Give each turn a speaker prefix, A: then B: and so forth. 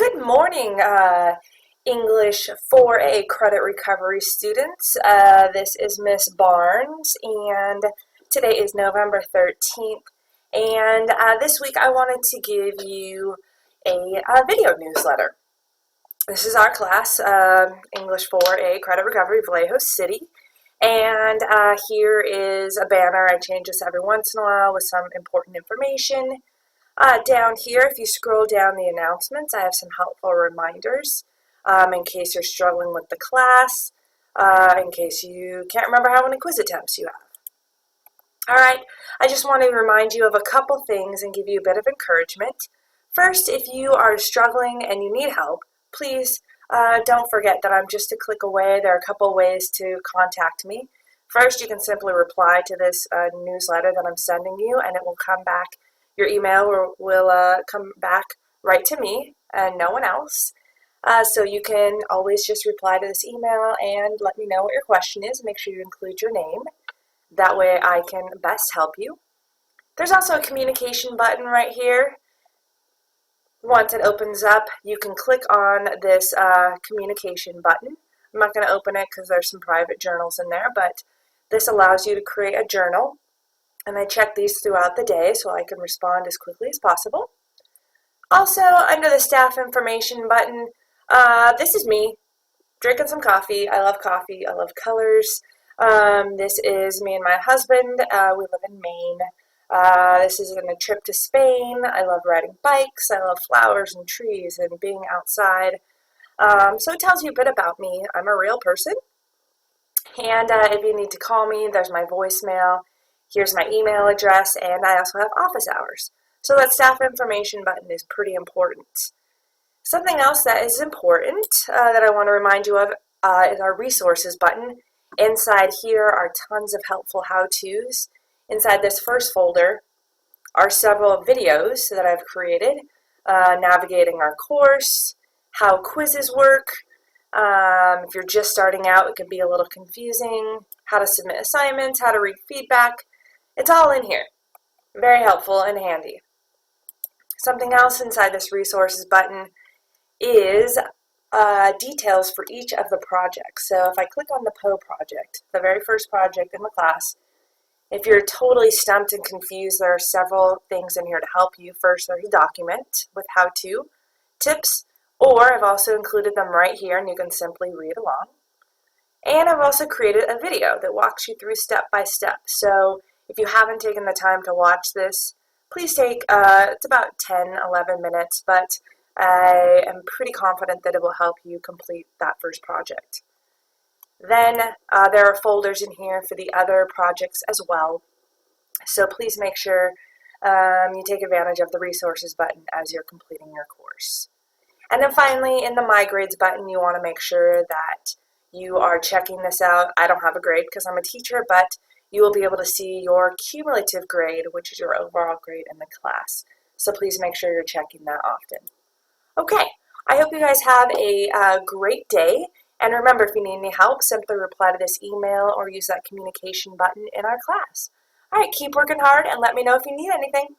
A: Good morning, English 4A credit recovery students. This is Miss Barnes, and today is November 13th. And this week I wanted to give you a video newsletter. This is our class, English 4A credit recovery, Vallejo City. And here is a banner. I change this every once in a while with some important information. Down here, if you scroll down the announcements, I have some helpful reminders in case you're struggling with the class, in case you can't remember how many quiz attempts you have. All right, I just want to remind you of a couple things and give you a bit of encouragement. First, if you are struggling and you need help, please don't forget that I'm just a click away. There are a couple ways to contact me. First, you can simply reply to this newsletter that I'm sending you, and it will come back. Your email will come back right to me and no one else. So you can always just reply to this email and let me know what your question is. Make sure you include your name. That way I can best help you. There's also a communication button right here. Once it opens up, you can click on this communication button. I'm not going to open it because there's some private journals in there, but this allows you to create a journal. And I check these throughout the day so I can respond as quickly as possible. Also, under the staff information button, this is me drinking some coffee. I love coffee. I love colors. This is me and my husband. We live in Maine. This is a trip to Spain. I love riding bikes. I love flowers and trees and being outside. So it tells you a bit about me. I'm a real person. And if you need to call me, there's my voicemail. Here's my email address, and I also have office hours. So that staff information button is pretty important. Something else that is important that I want to remind you of is our resources button. Inside here are tons of helpful how-tos. Inside this first folder are several videos that I've created, navigating our course, how quizzes work. If you're just starting out, it can be a little confusing, how to submit assignments, how to read feedback. It's all in here. Very helpful and handy. Something else inside this resources button is details for each of the projects. So if I click on the PO project, the very first project in the class, if you're totally stumped and confused, there are several things in here to help you. First, there's a document with how-to tips, or I've also included them right here, and you can simply read along. And I've also created a video that walks you through step by step. So if you haven't taken the time to watch this, please take, it's about 10, 11 minutes, but I am pretty confident that it will help you complete that first project. Then there are folders in here for the other projects as well. So please make sure you take advantage of the resources button as you're completing your course. And then finally, in the My Grades button, you want to make sure that you are checking this out. I don't have a grade because I'm a teacher, but you will be able to see your cumulative grade, which is your overall grade in the class. So please make sure you're checking that often. Okay, I hope you guys have a great day. And remember, if you need any help, simply reply to this email or use that communication button in our class. All right, keep working hard and let me know if you need anything.